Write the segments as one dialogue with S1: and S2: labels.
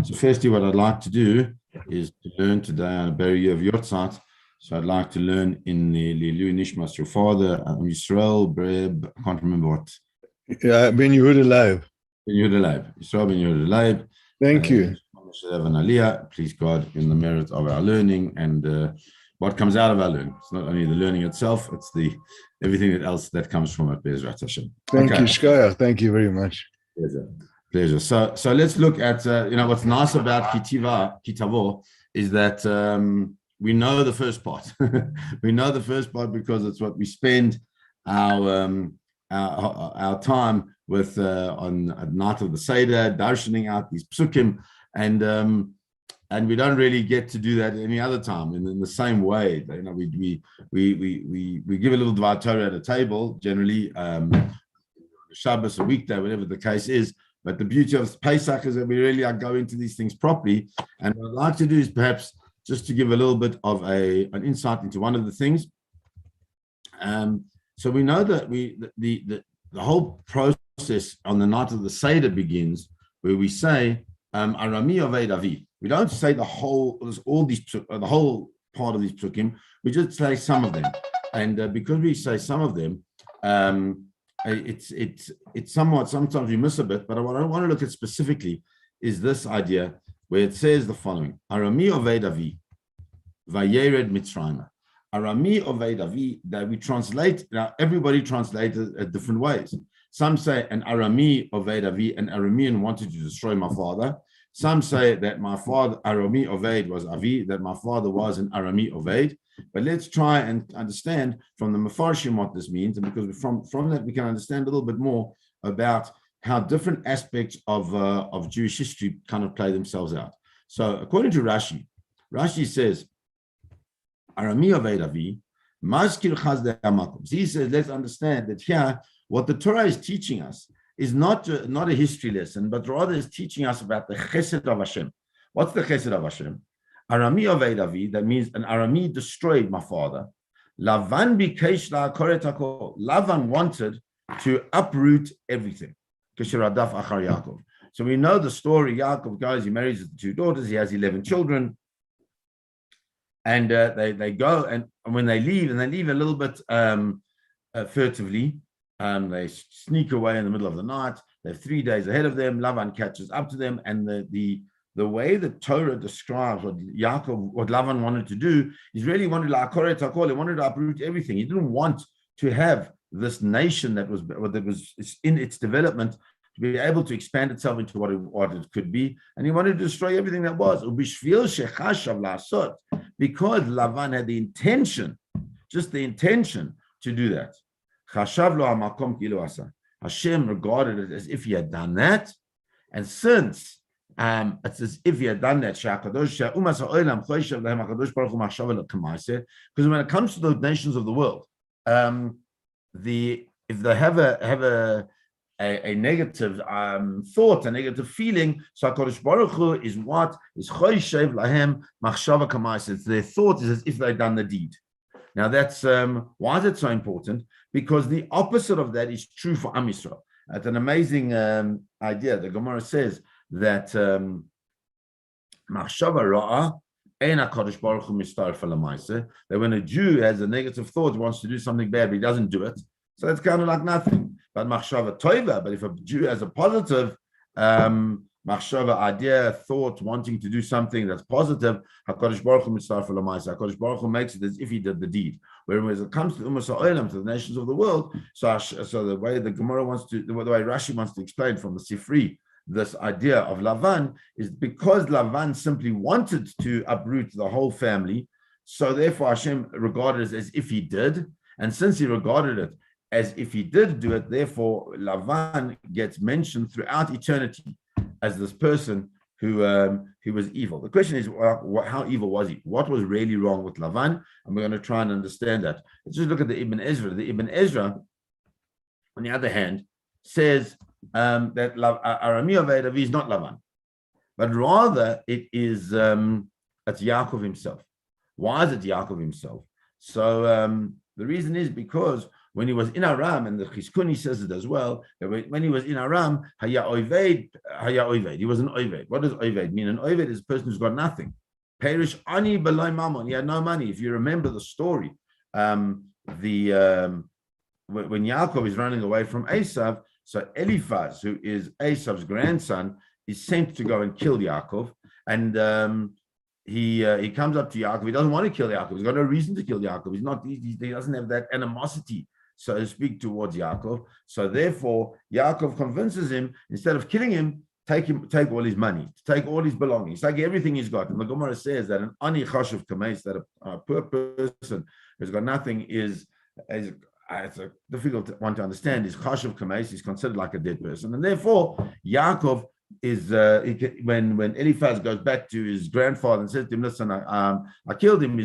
S1: So firstly, what I'd like to do is to learn today on a Barry of Yortzat. So I'd like to learn in the Lilu Nishmas, your father, Yisrael, Breb, I can't remember what.
S2: Ben Yehuda Leib.
S1: Ben Yehuda Leib. Yisrael Ben Yehuda Leib.
S2: Thank you.
S1: Please God, in the merit of our learning and what comes out of our learning. It's not only the learning itself, it's the everything else that comes from it. Be'ezrat Hashem.
S2: Thank you, Shkoyach. Thank you very much.
S1: Pleasure. So let's look at what's nice about Tavo is that we know the first part. We know the first part because it's what we spend our time with on at night of the Seder, darshaning out these psukim, and we don't really get to do that any other time. And in the same way, we give a little Dvar Torah at a table, generally Shabbos, a weekday, whatever the case is. But the beauty of Pesach is that we really go into these things properly. And what I'd like to do is perhaps just to give a little bit of an insight into one of the things. So we know that the whole process on the night of the Seder begins where we say Arami Oved Avi. We don't say the whole part of these psukim. We just say some of them, and because we say some of them, it's somewhat, sometimes we miss a bit. But what I want to look at specifically is this idea where it says the following: Arami Oved Avi, Vayered Mitzrayim. Arami Oved Avi, that we translate. Now everybody translates it different ways. Some say an Arami Oved Avi, an Aramean wanted to destroy my father. Some say that my father, Arami Oved, was Avi, that my father was an Arami Oved. But let's try and understand from the Mefarshim what this means, and because from that we can understand a little bit more about how different aspects of Jewish history kind of play themselves out. So according to Rashi says, Arami Oved Avi, Mazkir Chazdei HaMakom. He says, let's understand that here, what the Torah is teaching us is not a history lesson, but rather is teaching us about the chesed of Hashem. What's the chesed of Hashem? Arami Oved Avi, that means an Arami destroyed my father. Lavan bikesh la'akoret hakol. Lavan wanted to uproot everything. Kishiradaf achar Yaakov. So we know the story. Yaakov goes, he marries his two daughters, he has 11 children. And they go, and when they leave a little bit furtively, they sneak away in the middle of the night. They're 3 days ahead of them. Lavan catches up to them, and the way the Torah describes what Lavan wanted to do, he really wanted he wanted to uproot everything. He didn't want to have this nation that was in its development to be able to expand itself into what it could be, and he wanted to destroy everything that was. Because Lavan had the intention, just the intention to do that. Hashem regarded it as if he had done that, and since it's as if he had done that, because when it comes to the nations of the world, if they have a negative thought, a negative feeling, so HaKadosh Baruch Hu is what is choishev lahem machshava k'maaseh. Their thought is as if they'd done the deed. Now that's why is it so important? Because the opposite of that is true for Am Yisrael. It's an amazing idea. The Gemara says that machshava ra'ah ein HaKadosh Baruch Hu mistaref l'maaseh. That when a Jew has a negative thought, wants to do something bad, but he doesn't do it, so it's kind of like nothing. But machshava toiva, but if a Jew has a positive machshava idea, thought, wanting to do something that's positive, HaKadosh Baruch Hu mitzaref l'maaseh. HaKadosh Baruch Hu makes it as if he did the deed. Whereas it comes to Umas HaOlam, to the nations of the world, so the way the Gemara the way Rashi wants to explain from the Sifri, this idea of Lavan is because Lavan simply wanted to uproot the whole family, so therefore Hashem regarded it as if he did, and since he regarded it as if he did do it, therefore Lavan gets mentioned throughout eternity as this person who was evil. The question is, how evil was he? What was really wrong with Lavan? And we're going to try and understand that. Let's just look at the Ibn Ezra. The Ibn Ezra, on the other hand, says that Arami Oved Avi is not Lavan, but rather it's Yaakov himself. Why is it Yaakov himself? So the reason is because when he was in Aram, and the Chizkuni says it as well, that when he was in Aram, haya oived, he was an oived. What does oived mean? An oived is a person who's got nothing. Perish ani below mammon. He had no money. If you remember the story, when Yaakov is running away from Esav, so Eliphaz, who is Esav's grandson, is sent to go and kill Yaakov, and he comes up to Yaakov. He doesn't want to kill Yaakov. He's got no reason to kill Yaakov. He doesn't have that animosity, so to speak, towards Yaakov. So therefore, Yaakov convinces him, instead of killing him, take all his money, take all his belongings, take everything he's got. And the Gemara says that an ani chashuv kameis, that a poor person who's got nothing is it's a difficult one to understand. Is chashuv kameis, he's considered like a dead person, and therefore Yaakov is when Eliphaz goes back to his grandfather and says to him, "Listen, I killed him."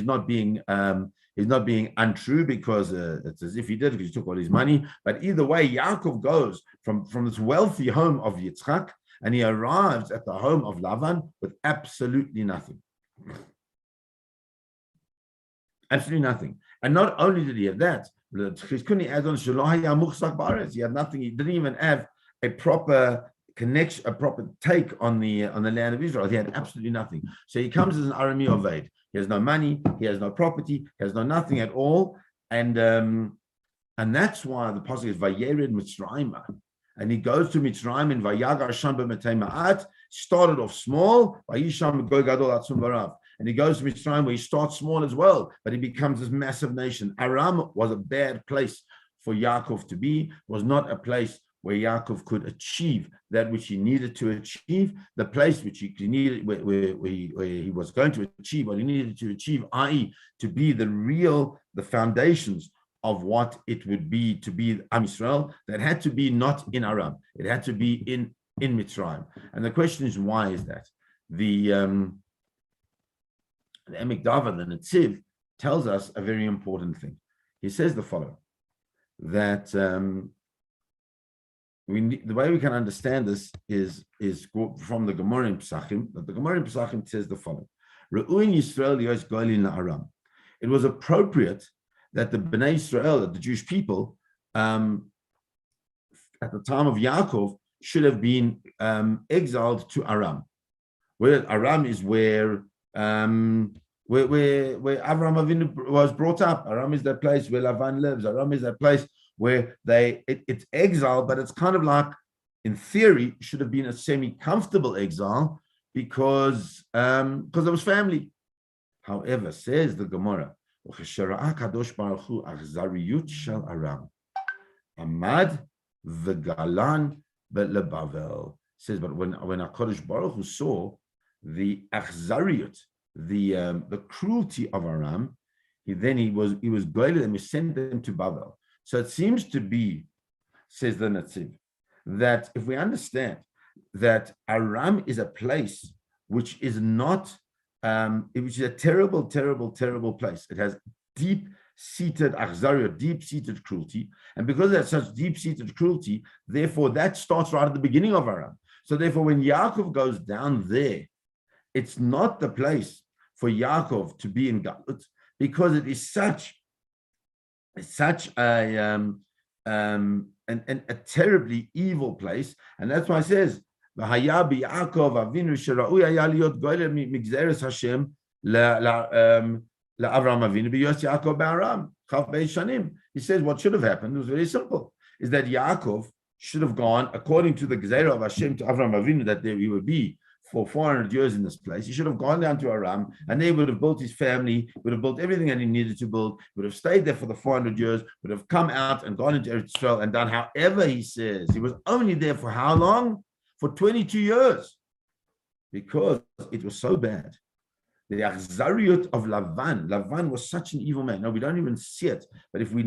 S1: He's not being untrue, because it's as if he did, because he took all his money. But either way, Yaakov goes from this wealthy home of Yitzchak, and he arrives at the home of Lavan with absolutely nothing. Absolutely nothing. And not only did he have that, he had nothing. He didn't even have a proper connection, a proper take on the land of Israel. He had absolutely nothing. So he comes as an Arami Oved. He has no money, he has no property, he has no nothing at all. And that's why the pasuk is Vayered Mitzrayim. And he goes to Mitzrayim in Vayagar Sham b'Matei Ma'at. Started off small, Vayisham Goy Gadol Atzum Barav. And he goes to Mitzrayim where he starts small as well, but he becomes this massive nation. Aram was a bad place for Yaakov to be, was not a place where Yaakov could achieve that which he needed to achieve, the place which he needed, where he was going to achieve what he needed to achieve, i.e., to be the foundations of what it would be to be Am Yisrael. That had to be not in Aram, it had to be in Mitzrayim. And the question is, why is that? The Emek Davar, the Netziv, tells us a very important thing. He says the following, that the way we can understand this is from the Gemara in Pesachim. That the Gemara in Pesachim says the following: Re'uin Yisrael yos goylin la'aram. It was appropriate that the Bnei Israel, that the Jewish people, at the time of Yaakov, should have been exiled to Aram. Where Aram is where Avraham Avinu was brought up. Aram is that place where Lavan lives. Aram is that place where it's exile, but it's kind of like, in theory, should have been a semi-comfortable exile because there was family. However, says the Gemara, Amad v'galan lebavel. Says, but when HaKadosh Baruch Hu saw the achzariyut, the cruelty of Aram, he was goyled, and we sent them to Babel. So it seems to be, says the Netziv, that if we understand that Aram is a place which is not, which is a terrible, terrible, terrible place. It has deep-seated achzariyut, deep-seated cruelty, and because it has such deep-seated cruelty, therefore that starts right at the beginning of Aram. So therefore, when Yaakov goes down there, it's not the place for Yaakov to be in Galut, because it is such a terribly evil place, and that's why it says, "V'haya b'Yaakov Avinu shera'ui haya liot goyel migzeres Hashem la'Avram Avinu b'yos Yaakov ba'Aram chaf beis shanim." He says what should have happened was very simple: is that Yaakov should have gone according to the Gezerah of Hashem to Avram Avinu, that there he would be for 400 years in this place. He should have gone down to Aram, and they would have built his family, would have built everything that he needed to build, would have stayed there for the 400 years, would have come out and gone into Eretz Yisrael and done however he says. He was only there for how long? For 22 years, because it was so bad. The achzariyut of Lavan was such an evil man. No, we don't even see it. But if we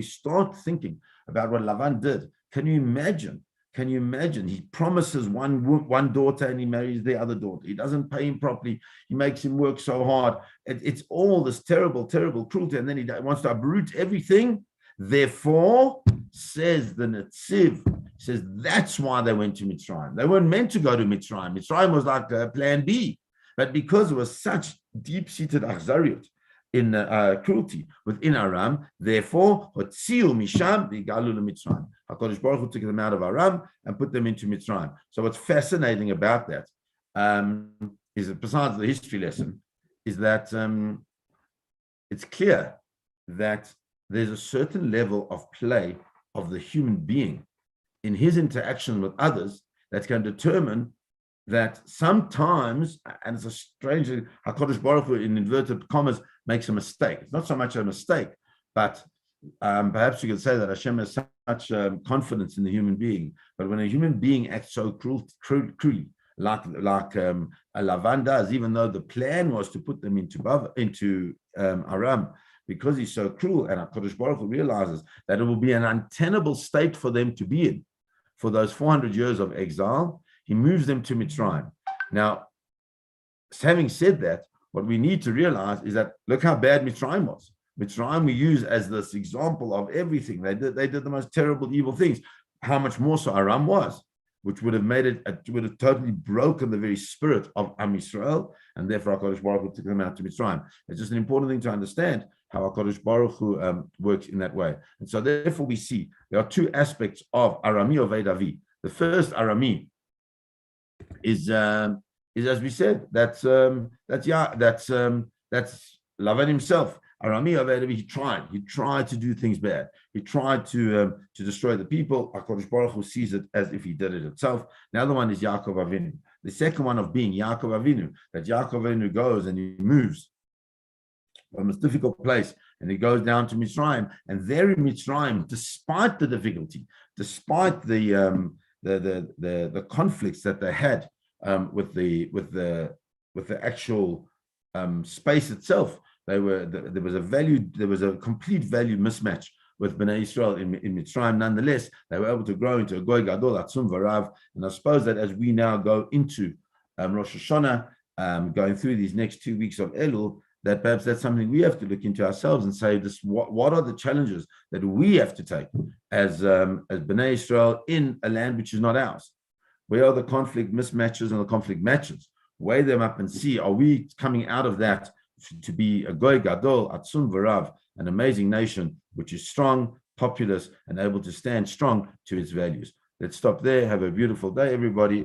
S1: start thinking about what Lavan did, can you imagine? Can you imagine? He promises one daughter and he marries the other daughter. He doesn't pay him properly. He makes him work so hard. It's all this terrible, terrible cruelty. And then he wants to uproot everything. Therefore, says the Netziv, says that's why they went to Mitzrayim. They weren't meant to go to Mitzrayim. Mitzrayim was like plan B. But because it was such deep-seated achzariyut, in cruelty within Aram. Therefore, Hotziu Misham v'Igalu leMitzrayim. HaKadosh Baruch Hu took them out of Aram and put them into Mitzrayim. So what's fascinating about that is that besides the history lesson, is that it's clear that there's a certain level of play of the human being in his interaction with others that can determine that sometimes, and it's a strange, HaKadosh Baruch Hu, in inverted commas, makes a mistake. It's not so much a mistake, but perhaps you could say that Hashem has such confidence in the human being. But when a human being acts so cruelly, like Lavan does, even though the plan was to put them into Aram, because he's so cruel, and HaKadosh Baruch Hu realizes that it will be an untenable state for them to be in for those 400 years of exile, he moves them to Mitzrayim. Now, having said that, what we need to realize is that look how bad Mitzrayim was. Mitzrayim we use as this example of everything. They did the most terrible, evil things. How much more so Aram was, which would have made it would have totally broken the very spirit of Am Yisrael, and therefore HaKadosh Baruch Hu took them out to Mitzrayim. It's just an important thing to understand how HaKadosh Baruch Hu works in that way. And so therefore we see there are two aspects of Arami Oved Avi. The first Arami is as we said, that's Lavan himself. Arami Oved Avi, he tried to do things bad. He tried to destroy the people. HaKadosh Baruch Hu sees it as if he did it himself. The other one is Yaakov Avinu. The second one of being Yaakov Avinu, that Yaakov Avinu goes and he moves from this difficult place, and he goes down to Mitzrayim, and there in Mitzrayim, despite the difficulty, despite the conflicts that they had with the actual space itself, there was a complete value mismatch with Bnei Israel in Mitzrayim. Nonetheless, they were able to grow into a Goy Gadol, Atzum Varav, and I suppose that as we now go into Rosh Hashanah, going through these next 2 weeks of Elul, that perhaps that's something we have to look into ourselves and say, what are the challenges that we have to take as Bnei Israel in a land which is not ours? Where are the conflict mismatches and the conflict matches? Weigh them up and see, are we coming out of that to be a Goy Gadol, Atzum Varav, an amazing nation which is strong, populous, and able to stand strong to its values. Let's stop there. Have a beautiful day, everybody.